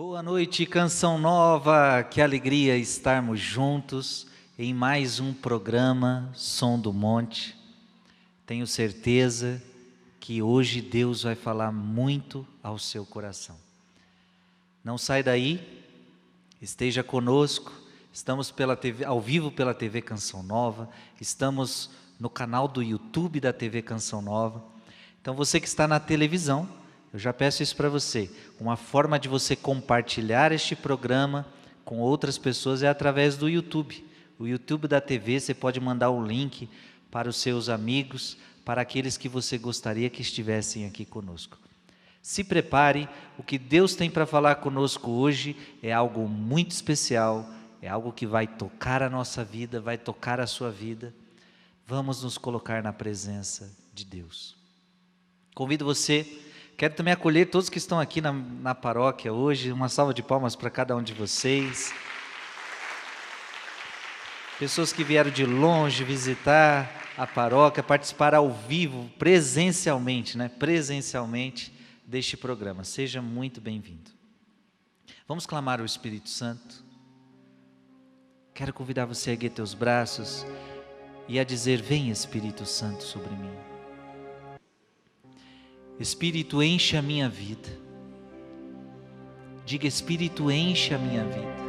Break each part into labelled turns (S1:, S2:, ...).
S1: Boa noite, Canção Nova, que alegria estarmos juntos em mais um programa Som do Monte. Tenho certeza que hoje Deus vai falar muito ao seu coração. Não sai daí, esteja conosco, estamos pela TV, ao vivo pela TV Canção Nova, estamos no canal do YouTube da TV Canção Nova. Então você que está na televisão, eu já peço isso para você, uma forma de você compartilhar este programa com outras pessoas é através do YouTube. O YouTube da TV, você pode mandar o link para os seus amigos, para aqueles que você gostaria que estivessem aqui conosco. Se prepare, o que Deus tem para falar conosco hoje é algo muito especial, é algo que vai tocar a nossa vida, vai tocar a sua vida. Vamos nos colocar na presença de Deus. Convido você... Quero também acolher todos que estão aqui na paróquia hoje. Uma salva de palmas para cada um de vocês. Pessoas que vieram de longe visitar a paróquia, participar ao vivo, presencialmente, presencialmente deste programa. Seja muito bem-vindo. Vamos clamar ao Espírito Santo. Quero convidar você a erguer teus braços e a dizer: vem Espírito Santo sobre mim. Espírito, enche a minha vida. Diga: Espírito, enche a minha vida.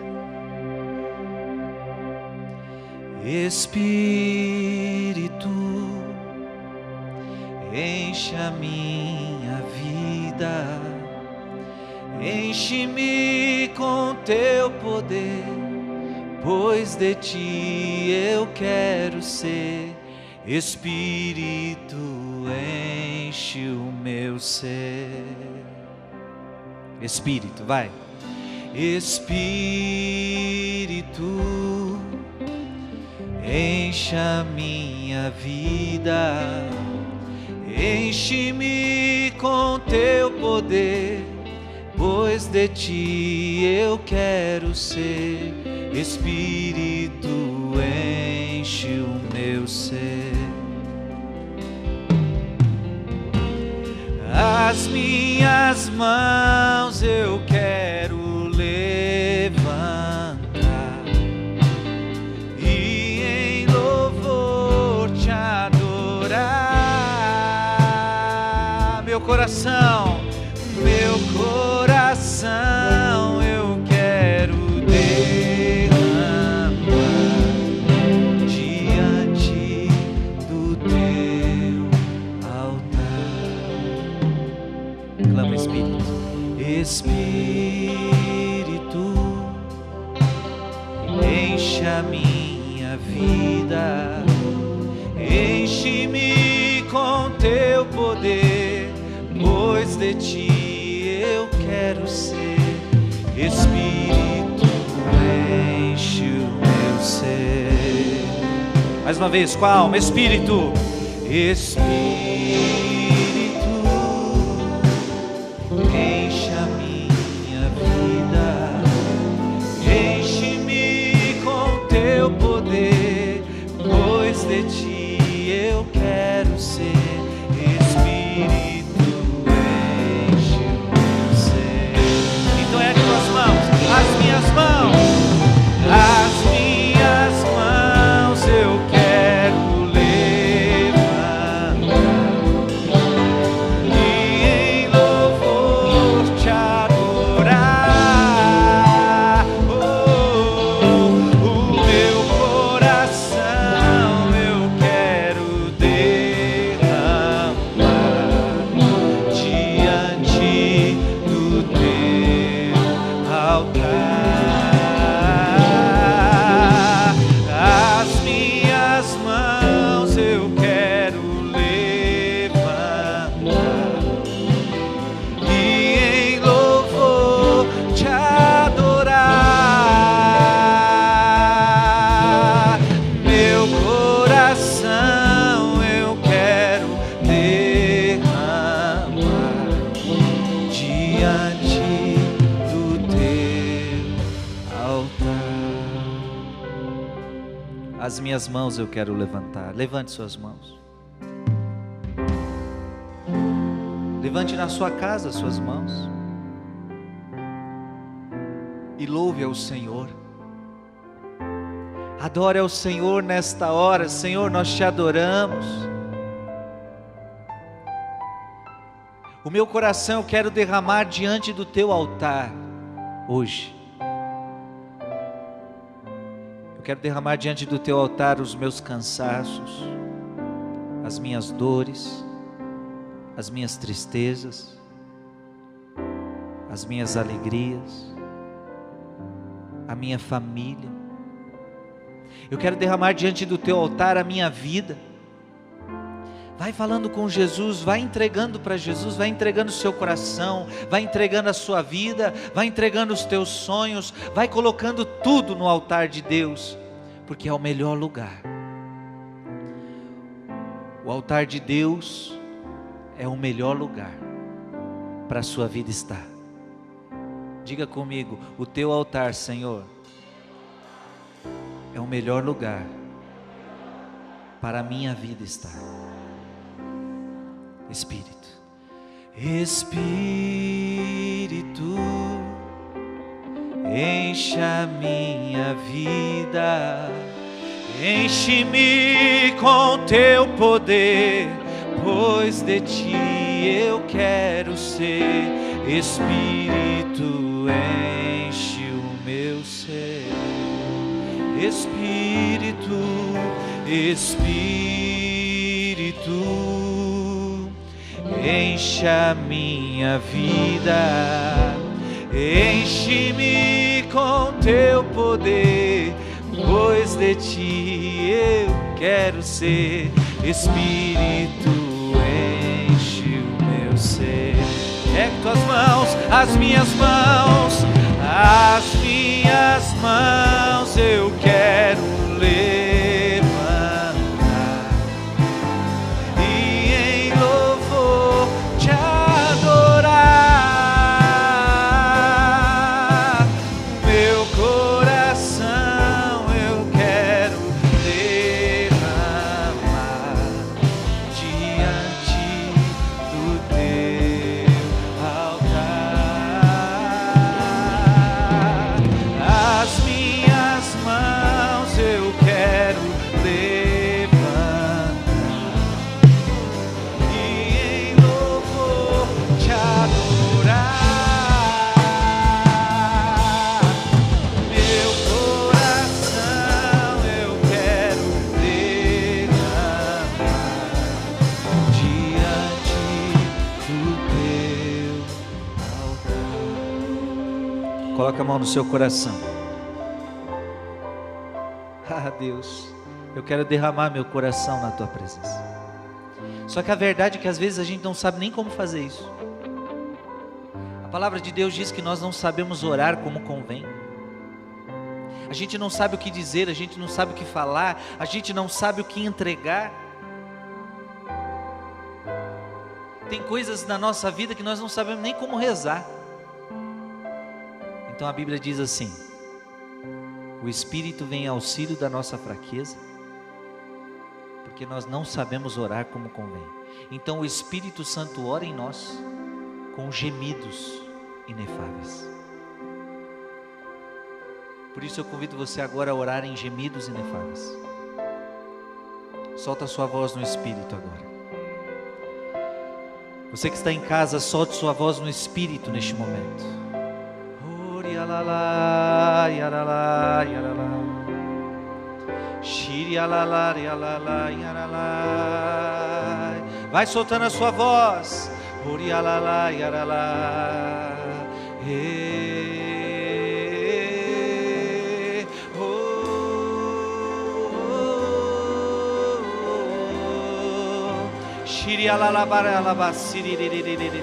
S1: Espírito, enche a minha vida. Enche-me com teu poder, pois de ti eu quero ser. Espírito, enche o meu ser. Espírito, vai. Espírito, enche a minha vida. Enche-me com teu poder, pois de ti eu quero ser. Espírito, enche o meu ser. As minhas mãos eu quero levantar e em louvor te adorar. Meu coração eu quero derramar diante do teu altar. Clama, Espírito. Espírito, enche a minha vida. Enche-me com teu poder, pois de ti eu quero ser. Espírito, enche o meu ser. Mais uma vez, com a alma. Espírito, Espírito, enche a minha vida. Enche-me com teu poder, pois de ti eu quero ser. Espírito, enche o meu ser. Então ergue tuas mãos, as minhas mãos eu quero levantar e em louvor te adorar. O meu coração eu quero derramar diante do teu altar. As minhas mãos eu quero levantar e em louvor te adorar. Meu coração eu quero derramar diante do teu altar. As minhas mãos eu quero levantar. Levante suas mãos. Levante na sua casa as suas mãos. e louve ao Senhor. Adore ao Senhor nesta hora. Senhor, nós te adoramos. O meu coração eu quero derramar diante do teu altar hoje. Eu quero derramar diante do teu altar os meus cansaços, as minhas dores, as minhas tristezas, as minhas alegrias, a minha família. Eu quero derramar diante do teu altar a minha vida. Vai falando com Jesus, vai entregando para Jesus, vai entregando o seu coração, vai entregando a sua vida, vai entregando os teus sonhos, vai colocando tudo no altar de Deus, porque é o melhor lugar. O altar de Deus é o melhor lugar para a sua vida estar. Diga comigo, o teu altar, Senhor, é o melhor lugar para a minha vida estar. Espírito, Espírito, enche a minha vida, enche-me com teu poder, pois de ti eu quero ser. Espírito, enche o meu ser. Espírito, Espírito, enche a minha vida, enche-me com teu poder, pois de ti eu quero ser. Espírito, enche o meu ser. Ergue tuas mãos, as minhas mãos, as minhas mãos eu quero levantar e em louvor te adorar. Meu coração eu quero derramar diante do teu altar. As minhas mãos eu quero levantar e em louvor te adorar. Meu coração eu quero derramar diante do teu altar. Coloca a mão no seu coração. Ah, Deus, eu quero derramar meu coração na tua presença. Só que a verdade é que às vezes a gente não sabe nem como fazer isso. A palavra de Deus diz que nós não sabemos orar como convém. A gente não sabe o que dizer, a gente não sabe o que falar, a gente não sabe o que entregar. Tem coisas na nossa vida que nós não sabemos nem como rezar. Então a Bíblia diz assim: o Espírito vem em auxílio da nossa fraqueza, porque nós não sabemos orar como convém. Então o Espírito Santo ora em nós com gemidos inefáveis. Por isso eu convido você agora a orar em gemidos inefáveis. Solta a sua voz no Espírito agora. Você que está em casa, solte sua voz no Espírito neste momento. Yaralá, yaralá, yaralá. Shirialala, yaralá, yaralá. Vai soltando a sua voz. Orialala, yaralá. Shirialala, baralaba, siriririririri.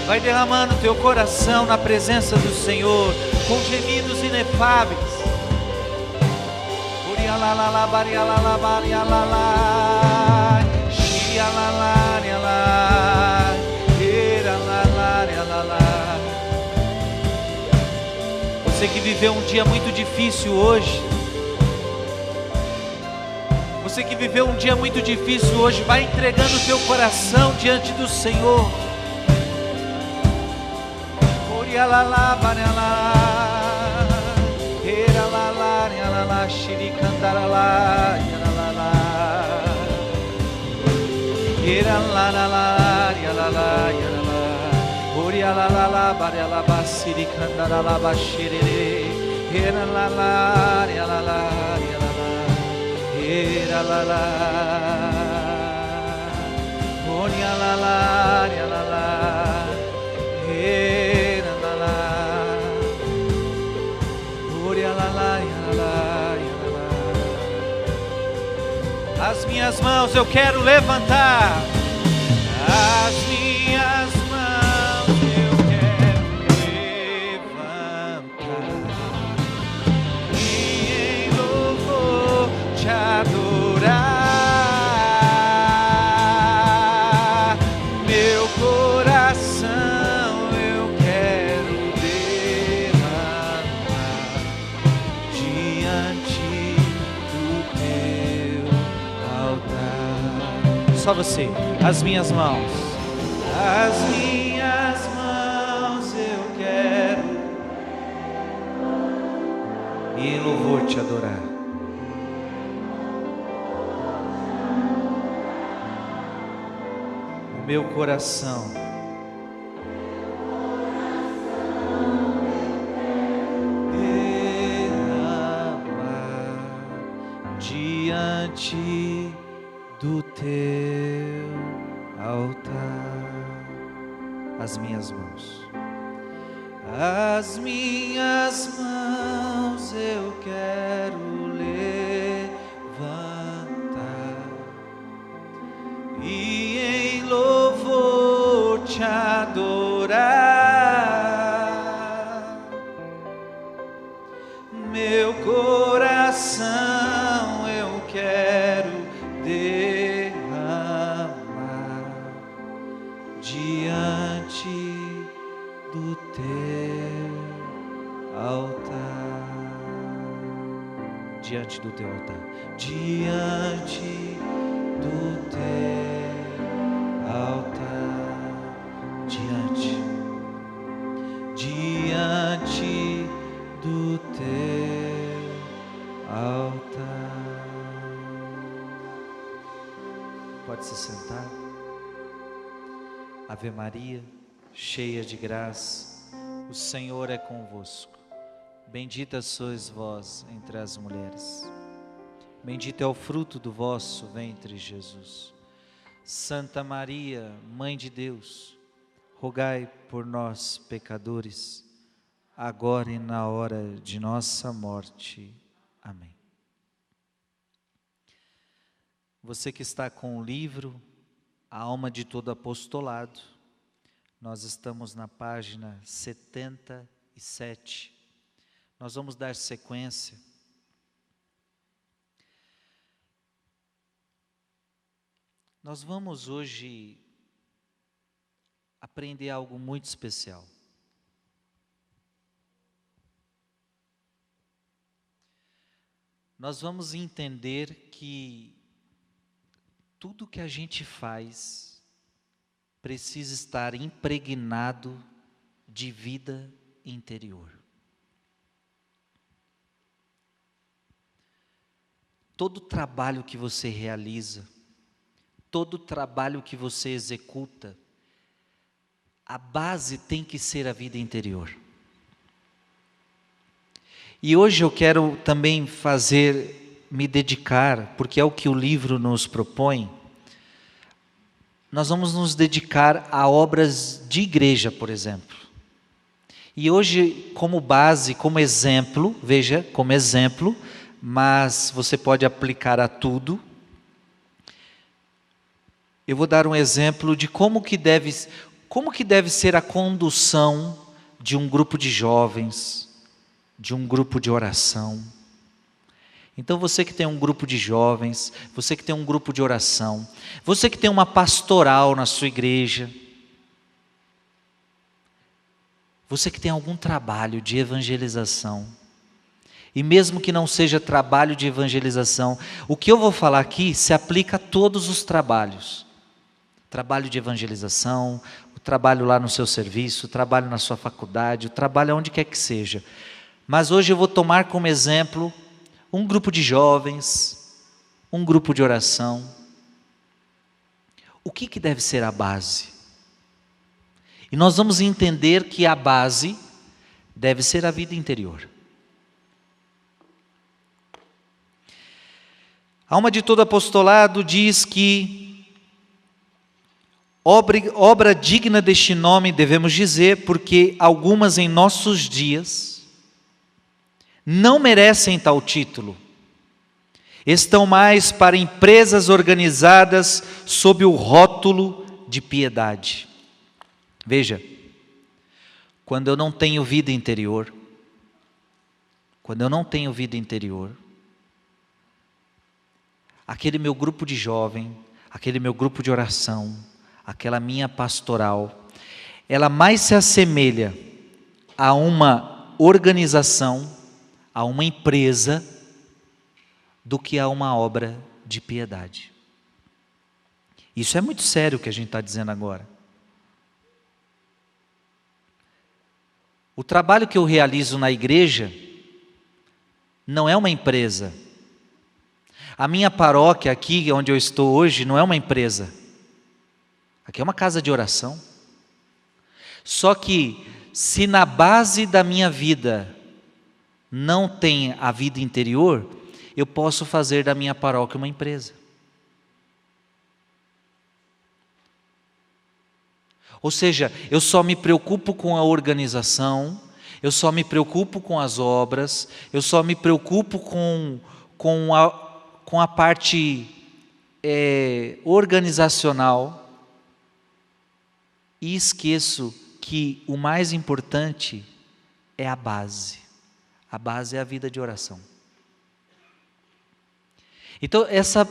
S1: Vai derramando teu coração na presença do Senhor com gemidos inefáveis. Você que viveu um dia muito difícil hoje, Você que viveu um dia muito difícil hoje, vai entregando o teu coração diante do Senhor. As minhas mãos eu quero levantar. As minhas mãos eu quero levantar e em louvor te adorar. Meu coração eu quero derramar diante do teu altar. Só você. As minhas mãos. As minhas mãos eu quero e em louvor te adorar. O meu coração derramar diante do teu altar. As minhas mãos. As minhas mãos eu quero levantar e em louvor te adorar. Meu coração eu quero derramar diante do teu altar. Diante do teu altar. Diante do teu altar. Diante do teu altar. Pode se sentar. Ave Maria, cheia de graça, o Senhor é convosco. Bendita sois vós entre as mulheres. Bendito é o fruto do vosso ventre, Jesus. Santa Maria, Mãe de Deus, rogai por nós, pecadores, agora e na hora de nossa morte. Amém. Você que está com o livro A Alma de Todo Apostolado, nós estamos na página 77. Nós vamos dar sequência. Nós vamos hoje aprender algo muito especial. Nós vamos entender que tudo que a gente faz precisa estar impregnado de vida interior. Todo trabalho que você realiza, todo trabalho que você executa, a base tem que ser a vida interior. E hoje eu quero também me dedicar, porque é o que o livro nos propõe. Nós vamos nos dedicar a obras de igreja, por exemplo. E hoje, como base, como exemplo, veja, como exemplo, mas você pode aplicar a tudo. Eu vou dar um exemplo de como que deve ser a condução de um grupo de jovens, de um grupo de oração. Então você que tem um grupo de jovens, você que tem um grupo de oração, você que tem uma pastoral na sua igreja, você que tem algum trabalho de evangelização, E mesmo que não seja trabalho de evangelização, o que eu vou falar aqui se aplica a todos os trabalhos. Trabalho de evangelização, o trabalho lá no seu serviço, o trabalho na sua faculdade, o trabalho onde quer que seja. Mas hoje eu vou tomar como exemplo um grupo de jovens, um grupo de oração. O que deve ser a base? E nós vamos entender que a base deve ser a vida interior. A alma de todo apostolado diz que obra digna deste nome devemos dizer, porque algumas em nossos dias não merecem tal título. Estão mais para empresas organizadas sob o rótulo de piedade. Veja, quando eu não tenho vida interior, aquele meu grupo de jovem, aquele meu grupo de oração, aquela minha pastoral, ela mais se assemelha a uma organização, a uma empresa, do que a uma obra de piedade. Isso é muito sério o que a gente está dizendo agora. O trabalho que eu realizo na igreja não é uma empresa. A minha paróquia aqui, onde eu estou hoje, não é uma empresa. Aqui é uma casa de oração. Só que, se na base da minha vida não tem a vida interior, eu posso fazer da minha paróquia uma empresa. Ou seja, eu só me preocupo com a organização, eu só me preocupo com as obras, eu só me preocupo com a parte organizacional, e esqueço que o mais importante é a base. A base é a vida de oração. Então, essa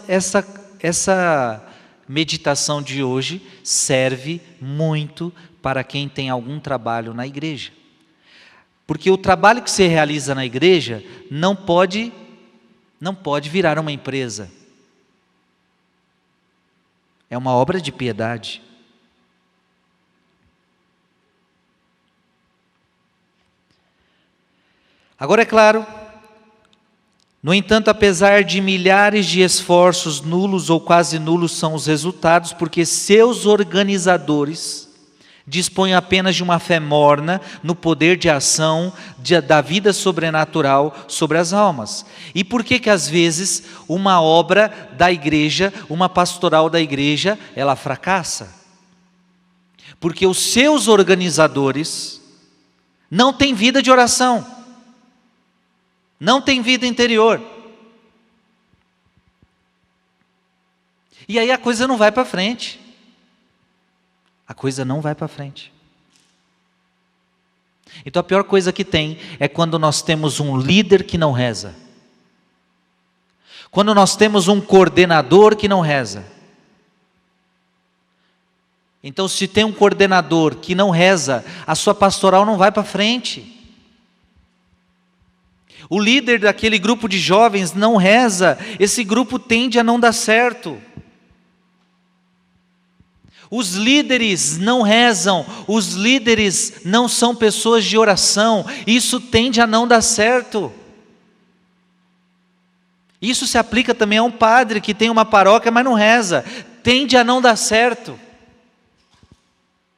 S1: meditação de hoje serve muito para quem tem algum trabalho na igreja. Porque o trabalho que se realiza na igreja não pode virar uma empresa. É uma obra de piedade. Agora é claro, no entanto, apesar de milhares de esforços, nulos ou quase nulos são os resultados, porque seus organizadores dispõem apenas de uma fé morna no poder de ação da vida sobrenatural sobre as almas. E por que às vezes uma obra da igreja, uma pastoral da igreja, ela fracassa? Porque os seus organizadores não têm vida de oração. Não tem vida interior. E aí a coisa não vai para frente. A coisa não vai para frente. Então a pior coisa que tem é quando nós temos um líder que não reza. Quando nós temos um coordenador que não reza. Então, se tem um coordenador que não reza, a sua pastoral não vai para frente. O líder daquele grupo de jovens não reza, esse grupo tende a não dar certo. Os líderes não rezam, os líderes não são pessoas de oração, isso tende a não dar certo. Isso se aplica também a um padre que tem uma paróquia, mas não reza, tende a não dar certo.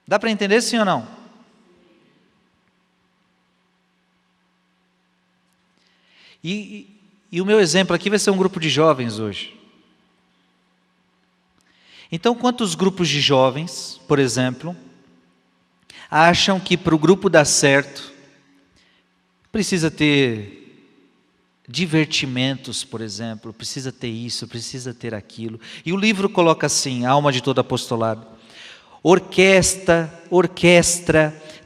S1: Dá para entender, sim ou não? E o meu exemplo aqui vai ser um grupo de jovens hoje. Então, quantos grupos de jovens, por exemplo, acham que para o grupo dar certo, precisa ter divertimentos, por exemplo, precisa ter isso, precisa ter aquilo. E o livro coloca assim, a alma de todo apostolado: orquestra,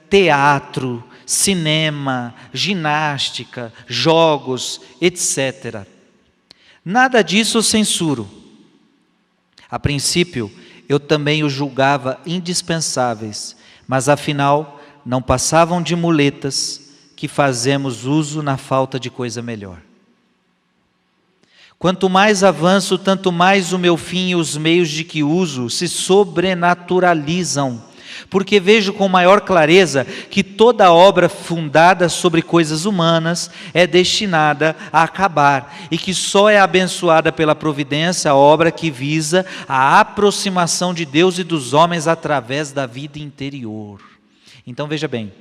S1: teatro, cinema, ginástica, jogos, etc. Nada disso eu censuro. A princípio, eu também os julgava indispensáveis, mas afinal não passavam de muletas que fazemos uso na falta de coisa melhor. Quanto mais avanço, tanto mais o meu fim e os meios de que uso se sobrenaturalizam, porque vejo com maior clareza que toda obra fundada sobre coisas humanas é destinada a acabar, e que só é abençoada pela providência a obra que visa a aproximação de Deus e dos homens através da vida interior. Então veja bem,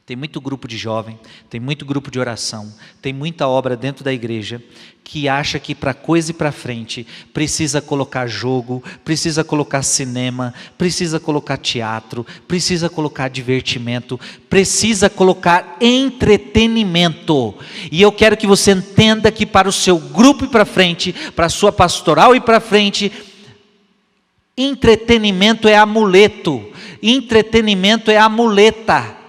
S1: tem muito grupo de jovem, tem muito grupo de oração, tem muita obra dentro da igreja que acha que para coisa e para frente precisa colocar jogo, precisa colocar cinema, precisa colocar teatro, precisa colocar divertimento, precisa colocar entretenimento. E eu quero que você entenda que para o seu grupo e para frente, para a sua pastoral e para frente, entretenimento é amuleto, entretenimento é amuleta.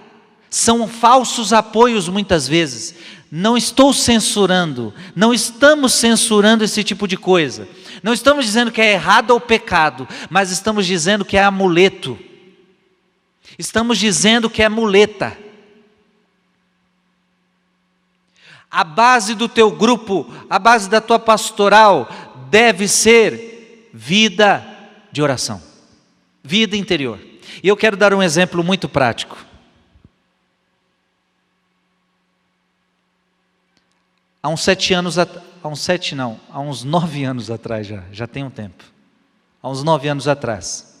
S1: São falsos apoios muitas vezes. Não estou censurando, não estamos censurando esse tipo de coisa. Não estamos dizendo que é errado ou pecado, mas estamos dizendo que é amuleto. Estamos dizendo que é muleta. A base do teu grupo, a base da tua pastoral deve ser vida de oração, vida interior. E eu quero dar um exemplo muito prático. Há uns 9 anos atrás já tem um tempo. Há uns 9 anos atrás,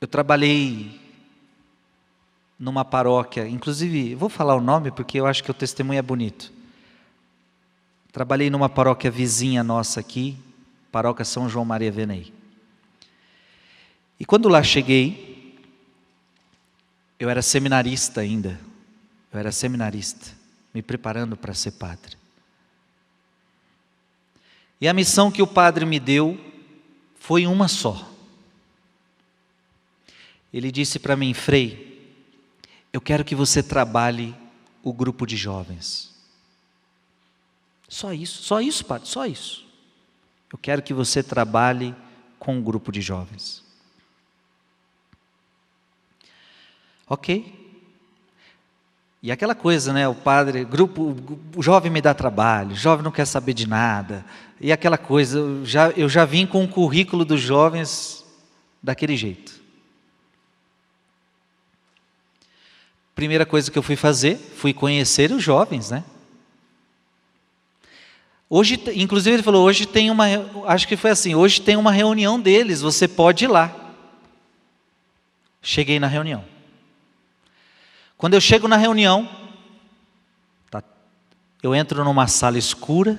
S1: eu trabalhei numa paróquia, inclusive, vou falar o nome porque eu acho que o testemunho é bonito. Trabalhei numa paróquia vizinha nossa aqui, paróquia São João Maria Vianney. E quando lá cheguei, eu era seminarista ainda. Eu era seminarista, me preparando para ser padre. E a missão que o padre me deu foi uma só. Ele disse para mim: Frei, eu quero que você trabalhe o grupo de jovens. Só isso, padre, só isso. Eu quero que você trabalhe com o grupo de jovens. Ok. E aquela coisa, né, o padre, o jovem me dá trabalho, o jovem não quer saber de nada, e aquela coisa, eu já vim com o currículo dos jovens daquele jeito. Primeira coisa que eu fui fazer, fui conhecer os jovens, né? Hoje, inclusive ele falou, hoje tem acho que foi assim, hoje tem uma reunião deles, você pode ir lá. Cheguei na reunião. Quando eu chego na reunião, eu entro numa sala escura,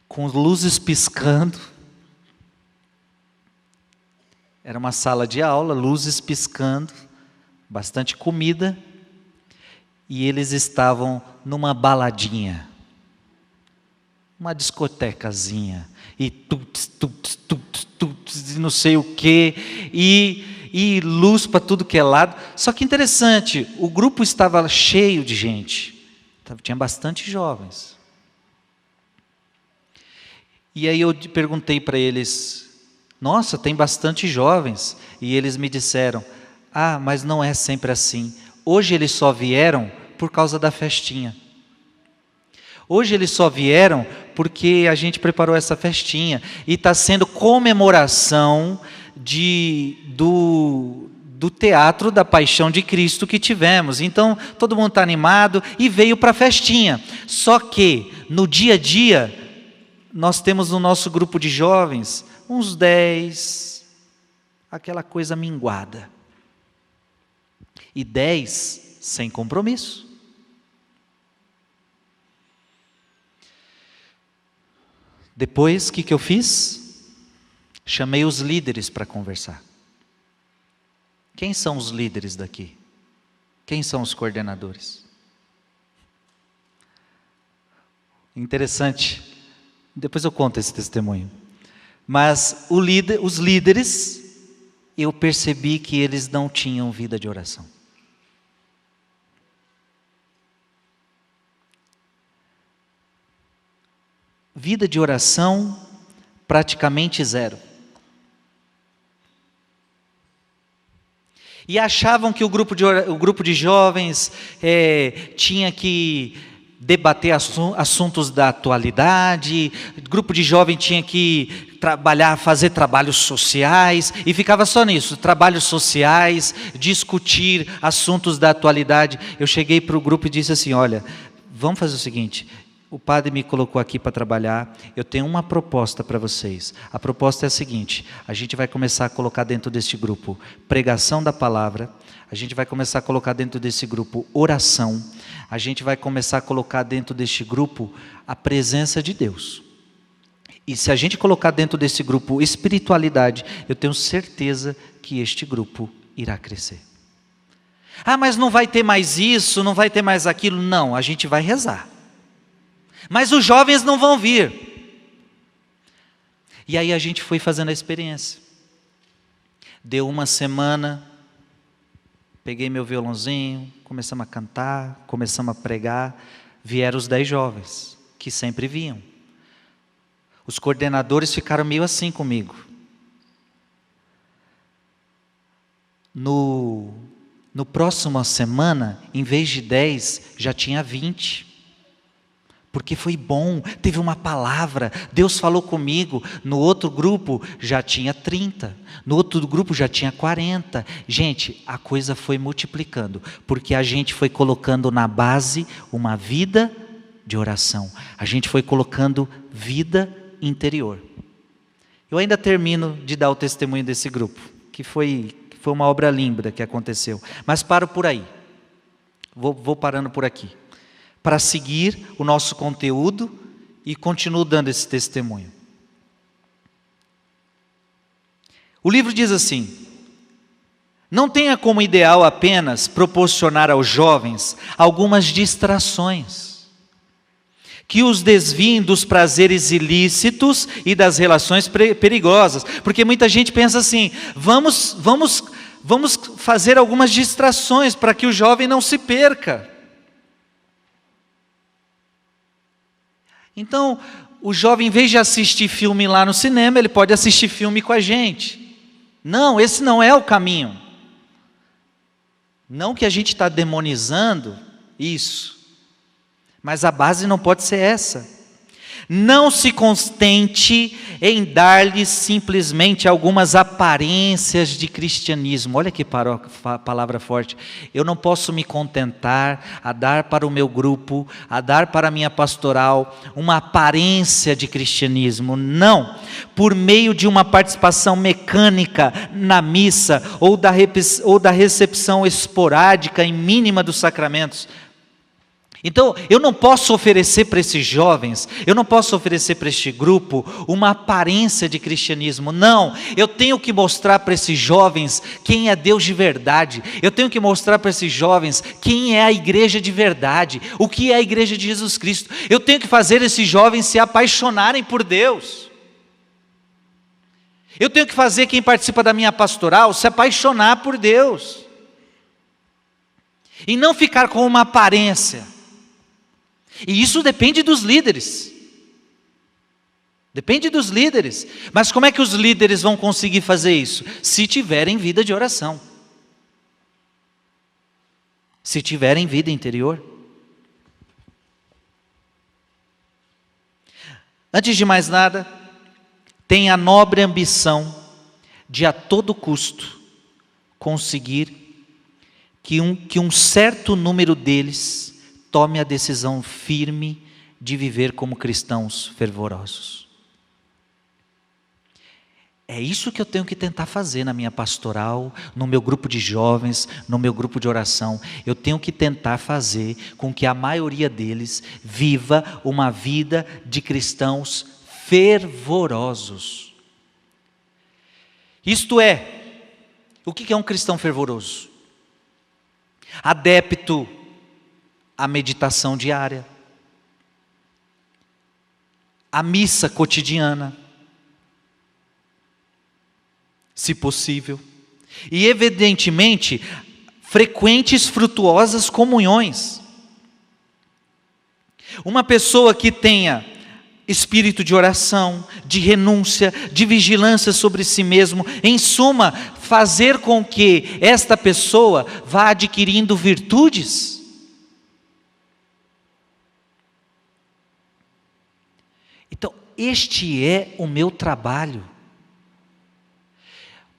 S1: com luzes piscando. Era uma sala de aula, luzes piscando, bastante comida, e eles estavam numa baladinha, uma discotecazinha, e não sei o quê, e luz para tudo que é lado. Só que interessante, o grupo estava cheio de gente, tinha bastante jovens. E aí eu perguntei para eles: nossa, tem bastante jovens. E eles me disseram: ah, mas não é sempre assim. Hoje eles só vieram por causa da festinha. Hoje eles só vieram porque a gente preparou essa festinha, e está sendo comemoração do teatro da Paixão de Cristo que tivemos. Então todo mundo está animado e veio para a festinha. Só que no dia a dia nós temos no nosso grupo de jovens uns 10, aquela coisa minguada, e 10 sem compromisso. Depois, o que eu fiz? Chamei os líderes para conversar. Quem são os líderes daqui? Quem são os coordenadores? Interessante. Depois eu conto esse testemunho. Mas os líderes, eu percebi que eles não tinham vida de oração. Vida de oração praticamente zero. E achavam que o grupo de jovens tinha que debater assuntos da atualidade, o grupo de jovens tinha que fazer trabalhos sociais, e ficava só nisso, trabalhos sociais, discutir assuntos da atualidade. Eu cheguei para o grupo e disse assim: olha, vamos fazer o seguinte, o padre me colocou aqui para trabalhar, eu tenho uma proposta para vocês. A proposta é a seguinte: a gente vai começar a colocar dentro deste grupo pregação da palavra, a gente vai começar a colocar dentro desse grupo oração, a gente vai começar a colocar dentro deste grupo a presença de Deus. E se a gente colocar dentro desse grupo espiritualidade, eu tenho certeza que este grupo irá crescer. Ah, mas não vai ter mais isso, não vai ter mais aquilo. Não, a gente vai rezar. Mas os jovens não vão vir. E aí a gente foi fazendo a experiência. Deu uma semana, peguei meu violãozinho, começamos a cantar, começamos a pregar. Vieram os 10 jovens, que sempre vinham. Os coordenadores ficaram meio assim comigo. No próximo semana, em vez de 10, já tinha 20. Porque foi bom, teve uma palavra, Deus falou comigo. No outro grupo já tinha 30, no outro grupo já tinha 40. Gente, a coisa foi multiplicando, porque a gente foi colocando na base uma vida de oração. A gente foi colocando vida interior. Eu ainda termino de dar o testemunho desse grupo, que foi uma obra linda que aconteceu. Mas paro por aí, vou parando por aqui, para seguir o nosso conteúdo, e continuo dando esse testemunho. O livro diz assim: não tenha como ideal apenas proporcionar aos jovens algumas distrações que os desviem dos prazeres ilícitos e das relações perigosas. Porque muita gente pensa assim: vamos fazer algumas distrações para que o jovem não se perca. Então, o jovem, em vez de assistir filme lá no cinema, ele pode assistir filme com a gente. Não, esse não é o caminho. Não que a gente está demonizando isso, mas a base não pode ser essa. Não se contente em dar-lhes simplesmente algumas aparências de cristianismo. Olha que palavra forte. Eu não posso me contentar a dar para o meu grupo, a dar para a minha pastoral uma aparência de cristianismo. Não. Por meio de uma participação mecânica na ou da recepção esporádica e mínima dos sacramentos. Então, eu não posso oferecer para esses jovens, eu não posso oferecer para este grupo uma aparência de cristianismo. Não, eu tenho que mostrar para esses jovens quem é Deus de verdade. Eu tenho que mostrar para esses jovens quem é a igreja de verdade, o que é a igreja de Jesus Cristo. Eu tenho que fazer esses jovens se apaixonarem por Deus. Eu tenho que fazer quem participa da minha pastoral se apaixonar por Deus. E não ficar com uma aparência. E isso depende dos líderes. Depende dos líderes. Mas como é que os líderes vão conseguir fazer isso? Se tiverem vida de oração. Se tiverem vida interior. Antes de mais nada, tenha a nobre ambição de a todo custo conseguir que um certo número deles tome a decisão firme de viver como cristãos fervorosos. É isso que eu tenho que tentar fazer na minha pastoral, no meu grupo de jovens, no meu grupo de oração. Eu tenho que tentar fazer com que a maioria deles viva uma vida de cristãos fervorosos. Isto é, o que é um cristão fervoroso? Adepto à meditação diária, à missa cotidiana, se possível, e evidentemente frequentes frutuosas comunhões. Uma pessoa que tenha espírito de oração, de renúncia, de vigilância sobre si mesmo. Em suma, fazer com que esta pessoa vá adquirindo virtudes. Então, este é o meu trabalho.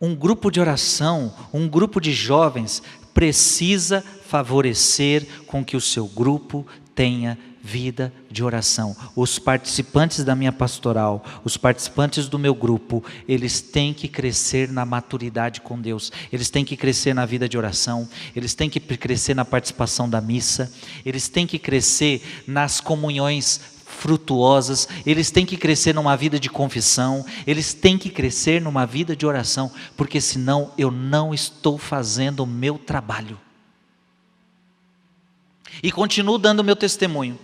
S1: Um grupo de oração, um grupo de jovens precisa favorecer com que o seu grupo tenha vida de oração. Os participantes da minha pastoral, os participantes do meu grupo, eles têm que crescer na maturidade com Deus, eles têm que crescer na vida de oração, eles têm que crescer na participação da missa, eles têm que crescer nas comunhões frutuosas, eles têm que crescer numa vida de confissão, eles têm que crescer numa vida de oração, porque senão eu não estou fazendo o meu trabalho. E continuo dando o meu testemunho.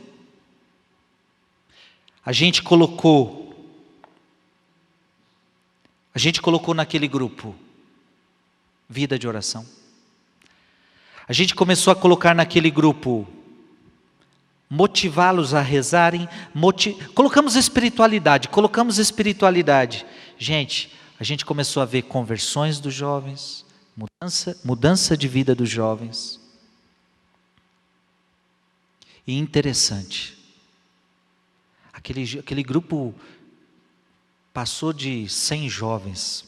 S1: A gente colocou naquele grupo vida de oração. A gente começou a colocar naquele grupo motivá-los a rezarem, colocamos espiritualidade. Gente, a gente começou a ver conversões dos jovens, mudança de vida dos jovens. E interessante, aquele grupo passou de 100 jovens,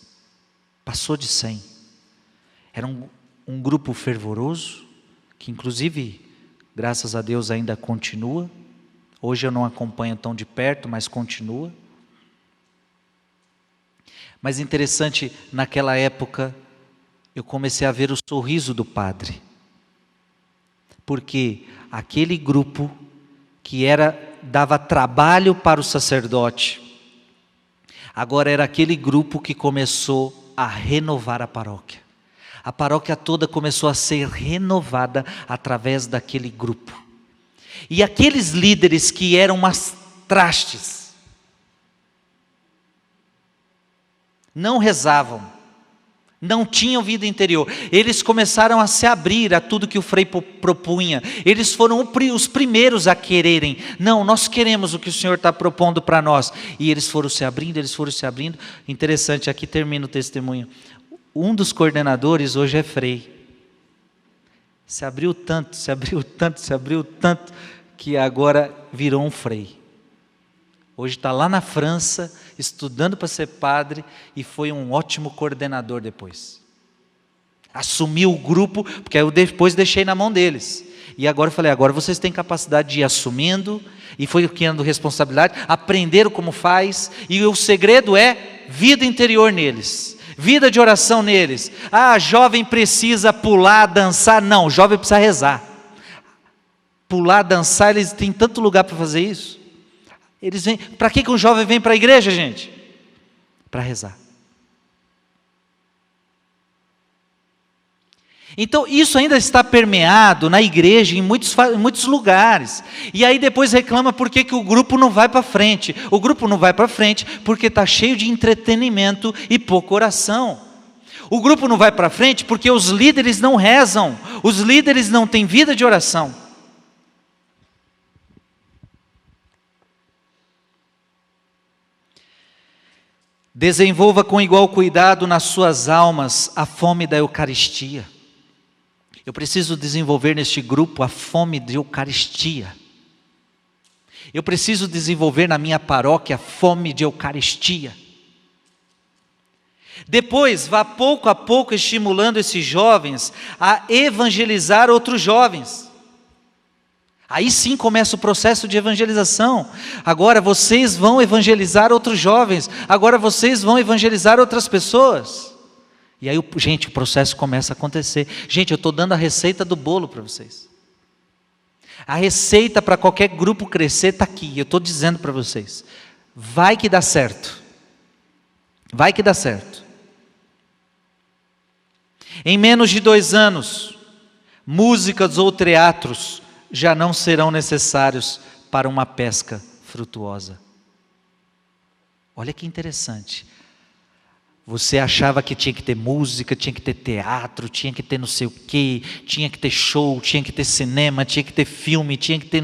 S1: era um grupo fervoroso, que inclusive, graças a Deus ainda continua. Hoje eu não acompanho tão de perto, mas continua. Mas interessante, naquela época, eu comecei a ver o sorriso do padre. Porque aquele grupo que dava trabalho para o sacerdote, agora era aquele grupo que começou a renovar a paróquia. A paróquia toda começou a ser renovada através daquele grupo. E aqueles líderes que eram umas trastes, não rezavam, não tinham vida interior, eles começaram a se abrir a tudo que o Frei propunha. Eles foram os primeiros a quererem. Não, nós queremos o que o Senhor está propondo para nós. E eles foram se abrindo. Interessante, aqui termina o testemunho. Um dos coordenadores hoje é Frei. Se abriu tanto, que agora virou um Frei. Hoje está lá na França, estudando para ser padre, e foi um ótimo coordenador depois. Assumiu o grupo, porque eu depois deixei na mão deles. E agora eu falei, agora vocês têm capacidade de ir assumindo, e foi criando responsabilidade, aprenderam como faz, e o segredo é vida interior neles. Vida de oração neles. Jovem precisa pular, dançar. Não, jovem precisa rezar. Pular, dançar, eles têm tanto lugar para fazer isso. Eles vêm. Para que um jovem vem para a igreja, gente? Para rezar. Então isso ainda está permeado na igreja, em muitos lugares. E aí depois reclama por que o grupo não vai para frente. O grupo não vai para frente porque está cheio de entretenimento e pouca oração. O grupo não vai para frente porque os líderes não rezam. Os líderes não têm vida de oração. Desenvolva com igual cuidado nas suas almas a fome da Eucaristia. Eu preciso desenvolver neste grupo a fome de Eucaristia. Eu preciso desenvolver na minha paróquia a fome de Eucaristia. Depois, vá pouco a pouco estimulando esses jovens a evangelizar outros jovens. Aí sim começa o processo de evangelização. Agora vocês vão evangelizar outros jovens. Agora vocês vão evangelizar outras pessoas. E aí, gente, o processo começa a acontecer. Gente, eu estou dando a receita do bolo para vocês. A receita para qualquer grupo crescer está aqui. Eu estou dizendo para vocês. Vai que dá certo. Vai que dá certo. Em menos de 2 anos, músicas ou teatros já não serão necessários para uma pesca frutuosa. Olha que interessante. Você achava que tinha que ter música, tinha que ter teatro, tinha que ter não sei o quê, tinha que ter show, tinha que ter cinema, tinha que ter filme, tinha que ter...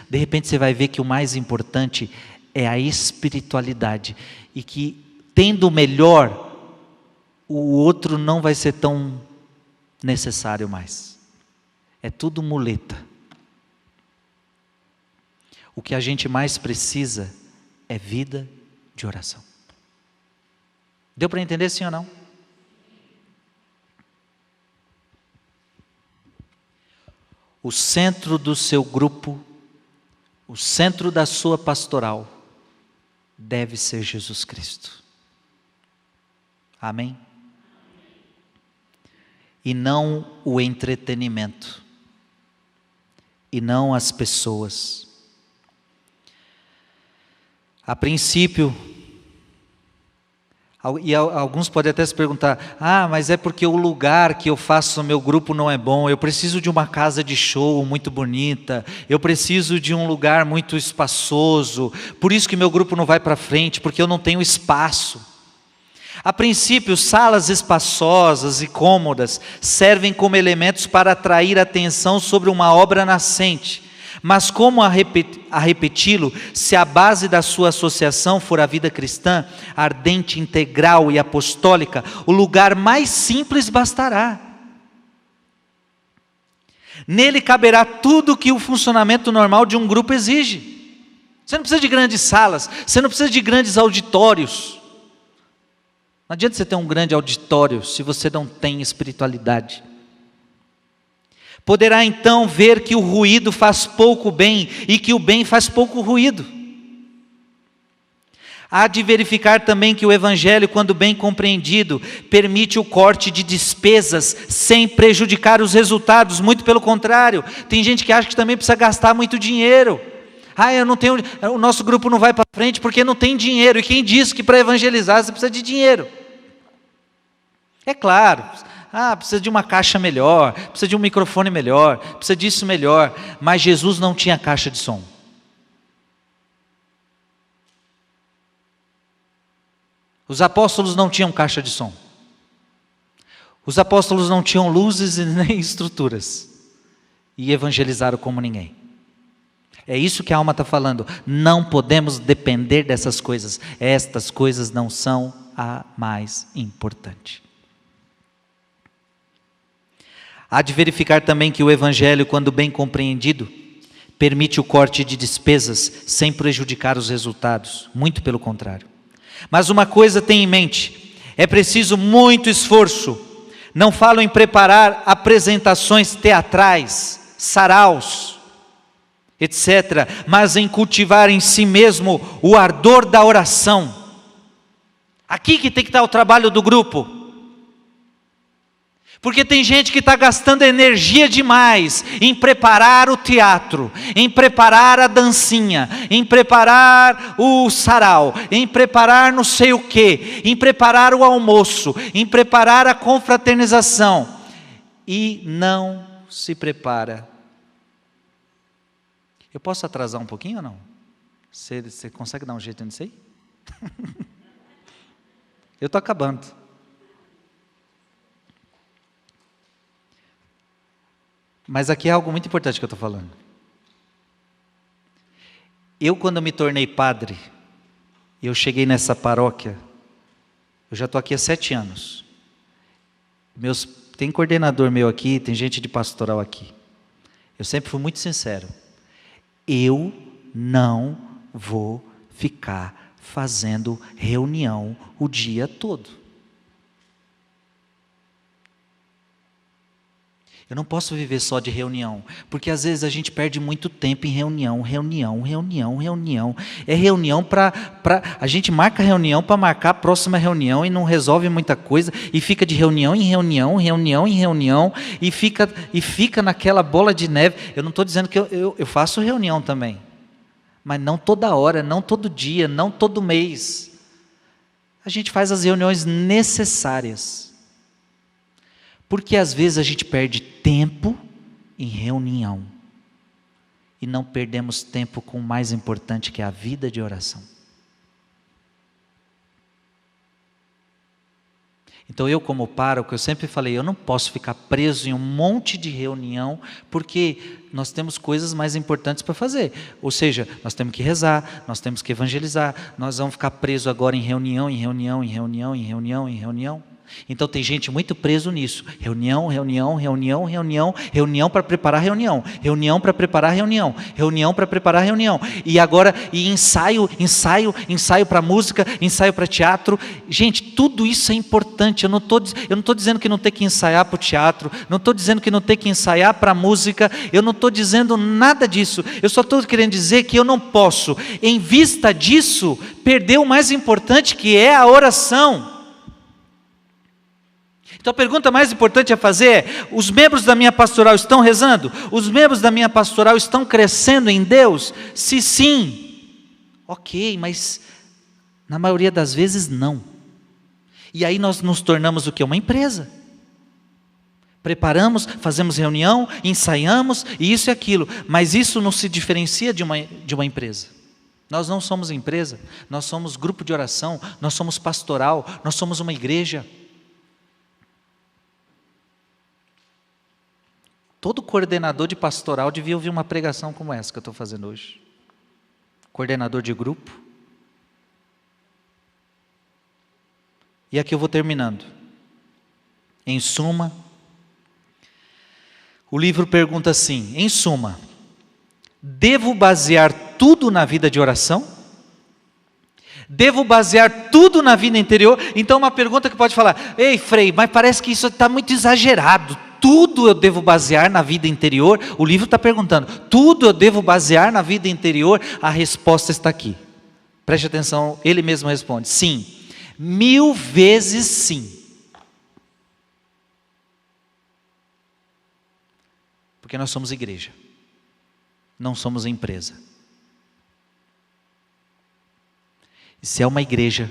S1: De repente você vai ver que o mais importante é a espiritualidade. E que, tendo o melhor, o outro não vai ser tão necessário mais. É tudo muleta. O que a gente mais precisa é vida de oração. Deu para entender, sim ou não? O centro do seu grupo, o centro da sua pastoral, deve ser Jesus Cristo. Amém? E não o entretenimento, e não as pessoas. A princípio, e alguns podem até se perguntar, mas é porque o lugar que eu faço o meu grupo não é bom, eu preciso de uma casa de show muito bonita, eu preciso de um lugar muito espaçoso, por isso que meu grupo não vai para frente, porque eu não tenho espaço. A princípio, salas espaçosas e cômodas servem como elementos para atrair atenção sobre uma obra nascente. Mas como a repeti-lo, se a base da sua associação for a vida cristã, ardente, integral e apostólica, o lugar mais simples bastará. Nele caberá tudo o que o funcionamento normal de um grupo exige. Você não precisa de grandes salas, você não precisa de grandes auditórios. Não adianta você ter um grande auditório se você não tem espiritualidade. Poderá então ver que o ruído faz pouco bem e que o bem faz pouco ruído. Há de verificar também que o Evangelho, quando bem compreendido, permite o corte de despesas sem prejudicar os resultados, muito pelo contrário. Tem gente que acha que também precisa gastar muito dinheiro. Eu não tenho, o nosso grupo não vai para frente porque não tem dinheiro. E quem disse que para evangelizar você precisa de dinheiro? É claro. Precisa de uma caixa melhor, precisa de um microfone melhor, precisa disso melhor. Mas Jesus não tinha caixa de som. Os apóstolos não tinham caixa de som. Os apóstolos não tinham luzes e nem estruturas. E evangelizaram como ninguém. É isso que a alma está falando. Não podemos depender dessas coisas. Estas coisas não são a mais importante. Há de verificar também que o Evangelho, quando bem compreendido, permite o corte de despesas sem prejudicar os resultados, muito pelo contrário. Mas uma coisa tenha em mente, é preciso muito esforço. Não falo em preparar apresentações teatrais, saraus, etc., mas em cultivar em si mesmo o ardor da oração. Aqui que tem que estar o trabalho do grupo. Porque tem gente que está gastando energia demais em preparar o teatro, em preparar a dancinha, em preparar o sarau, em preparar não sei o quê, em preparar o almoço, em preparar a confraternização. E não se prepara. Eu posso atrasar um pouquinho ou não? Você consegue dar um jeito nisso aí? Eu estou acabando. Mas aqui é algo muito importante que eu estou falando. Eu, quando me tornei padre, eu cheguei nessa paróquia, eu já estou aqui há 7 anos. Tem coordenador meu aqui, tem gente de pastoral aqui. Eu sempre fui muito sincero. Eu não vou ficar fazendo reunião o dia todo. Eu não posso viver só de reunião, porque às vezes a gente perde muito tempo em reunião. É reunião para a gente marca reunião para marcar a próxima reunião e não resolve muita coisa, e fica de reunião em reunião, e fica naquela bola de neve. Eu não estou dizendo que eu faço reunião também, mas não toda hora, não todo dia, não todo mês. A gente faz as reuniões necessárias. Porque às vezes a gente perde tempo em reunião e não perdemos tempo com o mais importante, que é a vida de oração. Então eu, como pároco, eu sempre falei, eu não posso ficar preso em um monte de reunião, porque nós temos coisas mais importantes para fazer. Ou seja, nós temos que rezar, nós temos que evangelizar, nós vamos ficar presos agora em reunião, em reunião, em reunião, em reunião, em reunião. Então tem gente muito preso nisso. Reunião, reunião, reunião, reunião, reunião para preparar reunião, reunião para preparar reunião, reunião para preparar reunião. E agora, ensaio para música, ensaio para teatro. Gente, tudo isso é importante. Eu não estou dizendo que não tem que ensaiar para o teatro, não estou dizendo que não tem que ensaiar para a música, eu não estou dizendo nada disso. Eu só estou querendo dizer que eu não posso, em vista disso, perder o mais importante, que é a oração. Então a pergunta mais importante a fazer é: os membros da minha pastoral estão rezando? Os membros da minha pastoral estão crescendo em Deus? Se sim, ok, mas na maioria das vezes não. E aí nós nos tornamos o quê? Uma empresa. Preparamos, fazemos reunião, ensaiamos, e isso e aquilo, mas isso não se diferencia de uma empresa. Nós não somos empresa, nós somos grupo de oração, nós somos pastoral, nós somos uma igreja. Todo coordenador de pastoral devia ouvir uma pregação como essa que eu estou fazendo hoje. Coordenador de grupo. E aqui eu vou terminando. Em suma, o livro pergunta assim, em suma, devo basear tudo na vida de oração? Devo basear tudo na vida interior? Então uma pergunta que pode falar, ei Frei, mas parece que isso está muito exagerado. Tudo eu devo basear na vida interior? O livro está perguntando, tudo eu devo basear na vida interior? A resposta está aqui. Preste atenção, ele mesmo responde, sim, 1000 vezes sim. Porque nós somos igreja, não somos empresa. E se é uma igreja,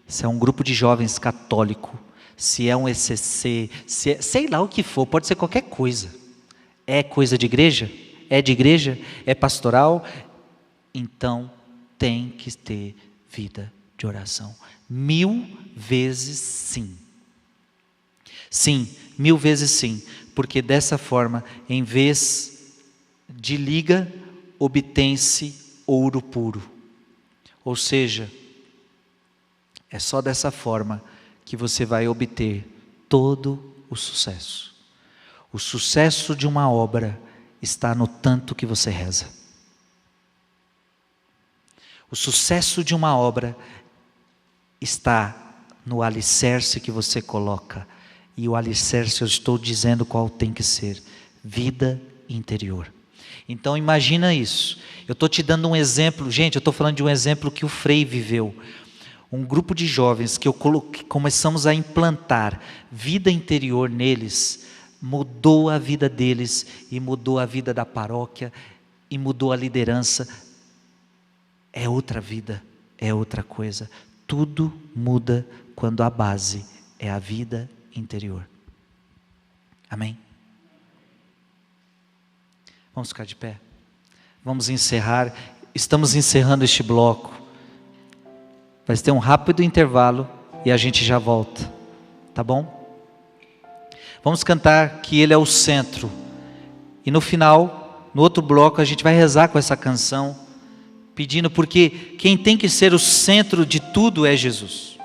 S1: se é um grupo de jovens católico, se é um ECC, se é, sei lá o que for, pode ser qualquer coisa. É coisa de igreja? É de igreja? É pastoral? Então tem que ter vida de oração. 1000 vezes sim. Sim, 1000 vezes sim. Porque dessa forma, em vez de liga, obtém-se ouro puro. Ou seja, é só dessa forma que você vai obter todo o sucesso. O sucesso de uma obra está no tanto que você reza. O sucesso de uma obra está no alicerce que você coloca. E o alicerce, eu estou dizendo qual tem que ser: vida interior. Então imagina isso. Eu estou te dando um exemplo, gente, eu estou falando de um exemplo que o Frei viveu. Um grupo de jovens que começamos a implantar vida interior neles, mudou a vida deles, e mudou a vida da paróquia, e mudou a liderança. É outra vida, é outra coisa. Tudo muda quando a base é a vida interior. Amém? Vamos ficar de pé? Vamos encerrar. Estamos encerrando este bloco. Vai ter um rápido intervalo e a gente já volta. Tá bom? Vamos cantar que Ele é o centro. E no final, no outro bloco, a gente vai rezar com essa canção, pedindo, porque quem tem que ser o centro de tudo é Jesus.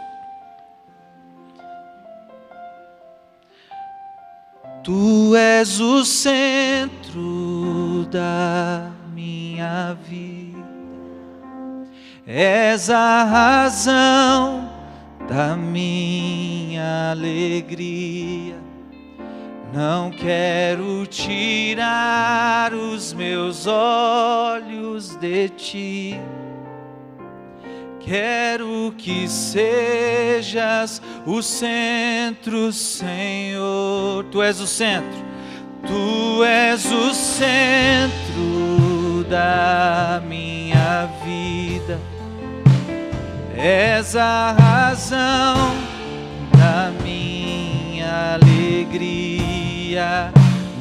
S1: Tu és o centro da minha vida, és a razão da minha alegria. Não quero tirar os meus olhos de ti. Quero que sejas o centro, Senhor. Tu és o centro. Tu és o centro da minha vida. És a razão da minha alegria.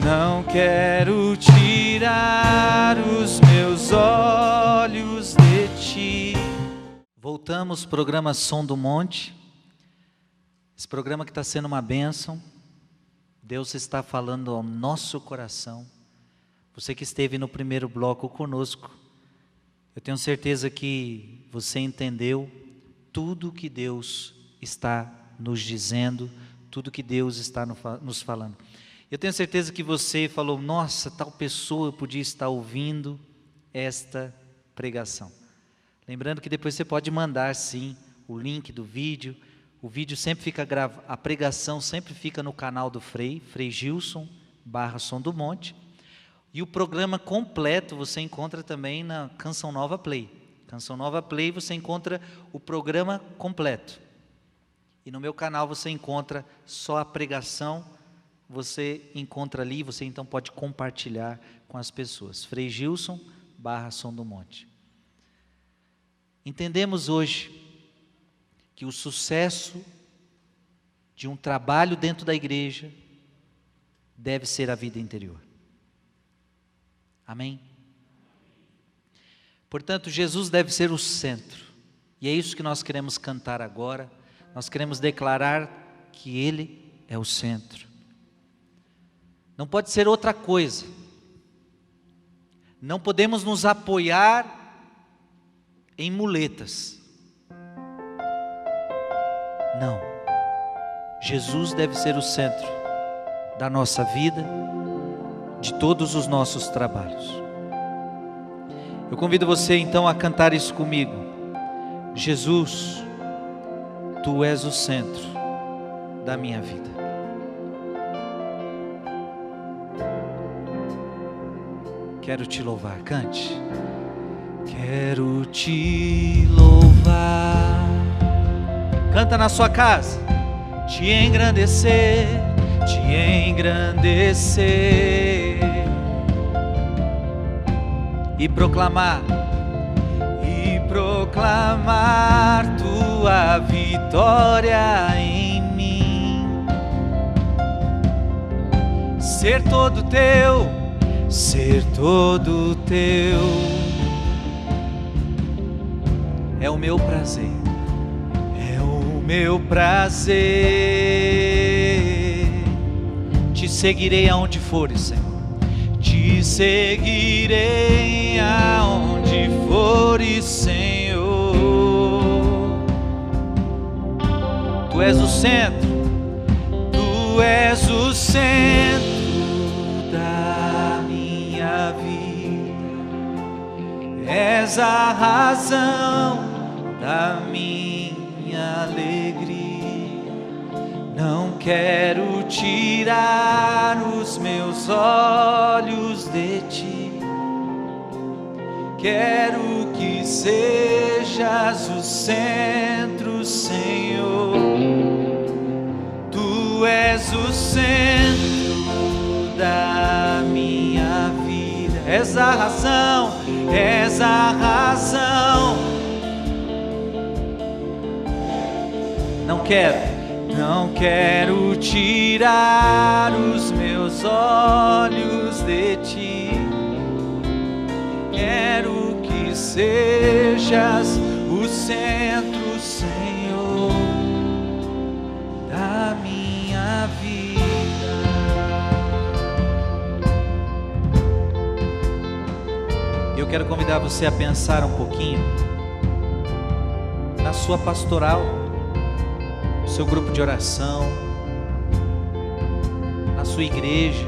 S1: Não quero tirar os meus olhos de ti. Voltamos, programa Som do Monte. Esse programa que está sendo uma bênção, Deus está falando ao nosso coração. Você que esteve no primeiro bloco conosco, eu tenho certeza que você entendeu tudo que Deus está nos dizendo, tudo que Deus está nos falando. Eu tenho certeza que você falou, nossa, tal pessoa podia estar ouvindo esta pregação. Lembrando que depois você pode mandar sim o link do vídeo. O vídeo sempre fica gravado, a pregação sempre fica no canal do Frei Gilson, Som do Monte. E o programa completo você encontra também na Canção Nova Play. Canção Nova Play você encontra o programa completo. E no meu canal você encontra só a pregação, você encontra ali, você então pode compartilhar com as pessoas. Frei Gilson, Som do Monte. Entendemos hoje que o sucesso de um trabalho dentro da igreja deve ser a vida interior. Amém? Portanto, Jesus deve ser o centro. E é isso que nós queremos cantar agora. Nós queremos declarar que Ele é o centro. Não pode ser outra coisa. Não podemos nos apoiar em muletas. Não. Jesus deve ser o centro da nossa vida, de todos os nossos trabalhos. Eu convido você então a cantar isso comigo. Jesus, Tu és o centro da minha vida. Quero te louvar, cante. Quero te louvar. Canta na sua casa. Te engrandecer, te engrandecer. E proclamar tua vitória em mim. Ser todo teu, é o meu prazer, é o meu prazer. Te seguirei aonde fores, Senhor, te seguirei aonde fores, Senhor. Tu és o centro, Tu és o centro da minha vida. És a razão da minha alegria. Não quero tirar os meus olhos de Ti. Quero que sejas o centro, Senhor. Tu és o centro da minha vida. És a razão, és a razão. Não quero tirar os meus olhos de Ti. Quero que sejas o centro, Senhor, da minha vida. Eu quero convidar você a pensar um pouquinho na sua pastoral, no seu grupo de oração, na sua igreja.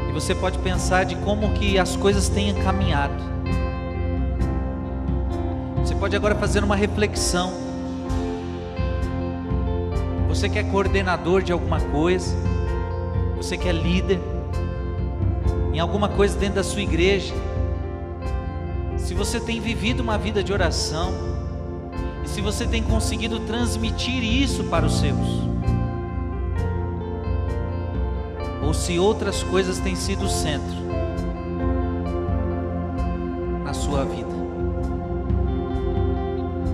S1: E você pode pensar de como que as coisas têm caminhado. Você pode agora fazer uma reflexão. Você que é coordenador de alguma coisa, você que é líder em alguma coisa dentro da sua igreja, se você tem vivido uma vida de oração, e se você tem conseguido transmitir isso para os seus, ou se outras coisas têm sido o centro na sua vida.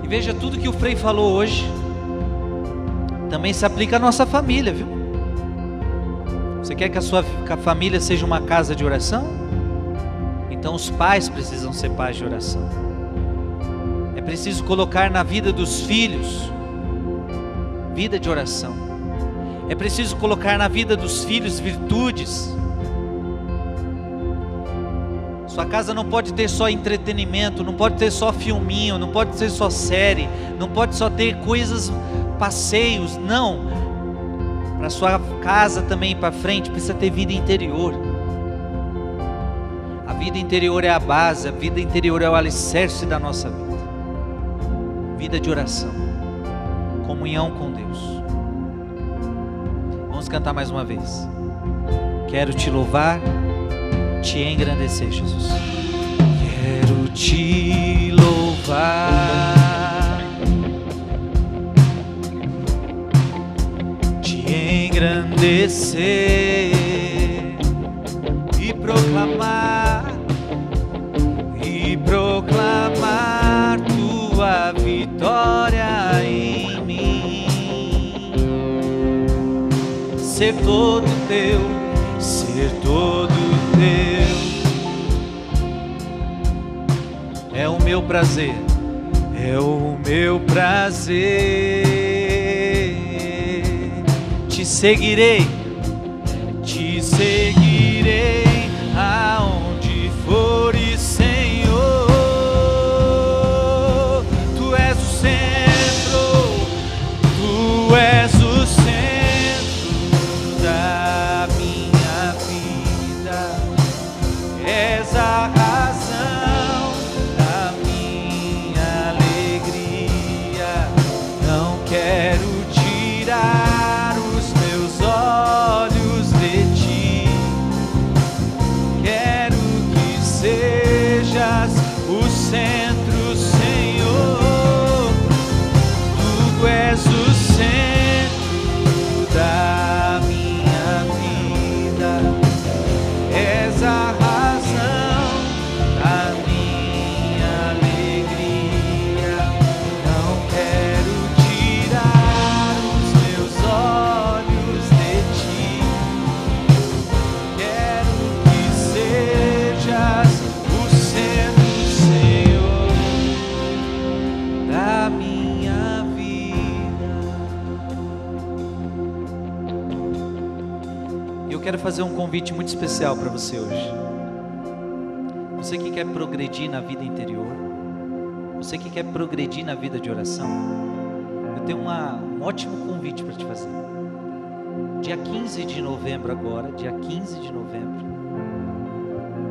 S1: E veja, tudo que o Frei falou hoje também se aplica à nossa família, viu? Você quer que a sua família seja uma casa de oração? Então os pais precisam ser pais de oração. É preciso colocar na vida dos filhos vida de oração. É preciso colocar na vida dos filhos virtudes. Sua casa não pode ter só entretenimento, não pode ter só filminho, não pode ter só série, não pode só ter coisas, passeios, não. Para sua casa também ir para frente, precisa ter vida interior. A vida interior é a base, a vida interior é o alicerce da nossa vida. Vida de oração, comunhão com Deus. Vamos cantar mais uma vez. Quero te louvar, te engrandecer, Jesus. Quero te louvar, te engrandecer e proclamar tua vitória em mim. Ser todo teu, ser todo teu. É o meu prazer, é o meu prazer. Te seguirei aonde fores, Senhor. Tu és o centro, tu és o centro da minha vida. És a razão da minha alegria. Não quero tirar os meus olhos de ti. Quero que sejas o centro, Senhor. Tu és o centro da minha vida. És a razão da minha alegria. Não quero tirar os meus olhos de ti. Quero que sejas o centro, Senhor, da minha vida. Eu quero fazer um convite muito especial para você hoje. Você que quer progredir na vida interior, você que quer progredir na vida de oração, eu tenho um ótimo convite para te fazer. Dia 15 de novembro agora, dia 15 de novembro,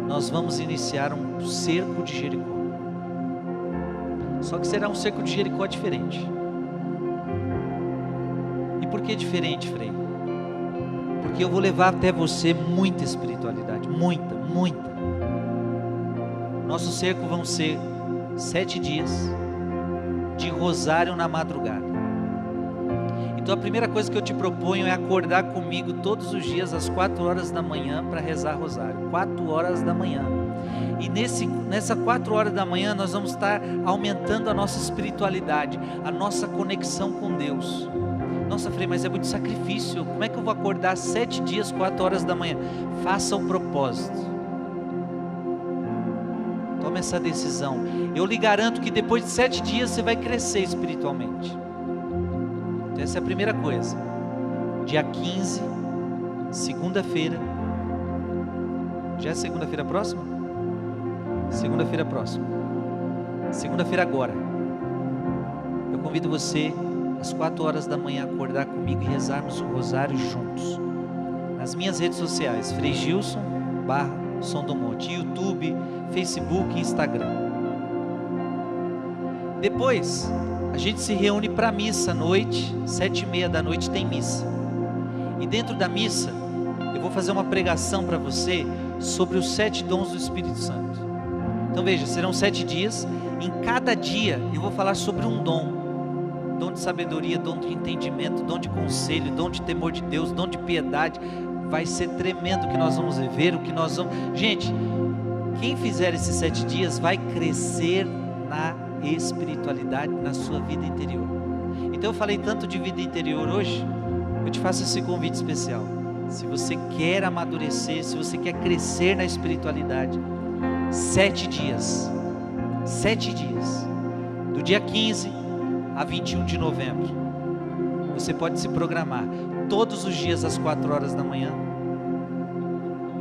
S1: nós vamos iniciar um cerco de Jericó. Só que será um cerco de Jericó diferente. E por que diferente, Frei? Porque eu vou levar até você muita espiritualidade, muita. Nosso cerco vão ser 7 dias de rosário na madrugada. Então a primeira coisa que eu te proponho é acordar comigo todos os dias às 4 horas da manhã para rezar rosário. 4 horas da manhã. E nessa 4 horas da manhã nós vamos estar aumentando a nossa espiritualidade, a nossa conexão com Deus. Nossa, Frei, mas é muito sacrifício. Como é que eu vou acordar 7 dias, 4 horas da manhã? Faça o propósito. Tome essa decisão. Eu lhe garanto que depois de 7 dias você vai crescer espiritualmente. Então essa é a primeira coisa. Dia 15, segunda-feira. Já é segunda-feira próxima? Segunda-feira próxima. Segunda-feira agora. Eu convido você às 4 horas da manhã acordar comigo e rezarmos o rosário juntos. Nas minhas redes sociais, Frei Gilson /Som do Monte, YouTube, Facebook e Instagram. Depois a gente se reúne para a missa à noite, 7h30 da noite tem missa. E dentro da missa eu vou fazer uma pregação para você sobre os 7 dons do Espírito Santo. Então veja, serão 7 dias. Em cada dia eu vou falar sobre um dom. Dom de sabedoria, dom de entendimento, dom de conselho, dom de temor de Deus, dom de piedade. Vai ser tremendo o que nós vamos viver, o que nós vamos... Gente, quem fizer esses 7 dias vai crescer na espiritualidade, na sua vida interior. Então eu falei tanto de vida interior hoje, eu te faço esse convite especial. Se você quer amadurecer, se você quer crescer na espiritualidade, 7 dias, do dia 15 a 21 de novembro. Você pode se programar todos os dias às 4 horas da manhã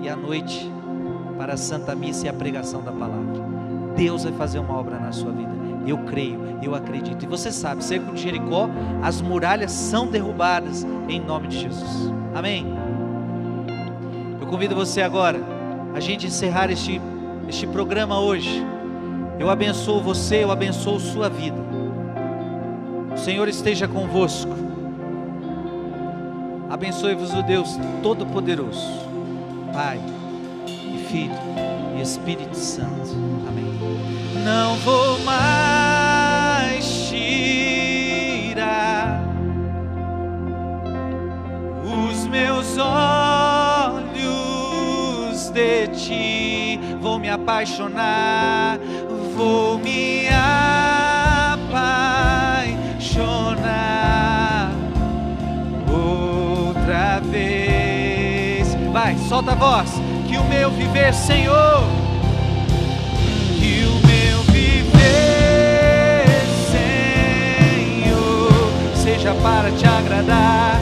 S1: e à noite para a Santa Missa e a pregação da palavra. Deus vai fazer uma obra na sua vida. Eu creio, eu acredito. E você sabe, cerco de Jericó, as muralhas são derrubadas em nome de Jesus. Amém? Eu convido você agora a gente encerrar este programa hoje. Eu abençoo você, eu abençoo sua vida. O Senhor esteja convosco. Abençoe-vos o Deus Todo-Poderoso, Pai e Filho e Espírito Santo. Amém. Não vou mais tirar os meus olhos de ti. Vou me apaixonar, vou me apaixonar outra vez. Vai, solta a voz. Que o meu viver, Senhor, que o meu viver, Senhor, seja para te agradar.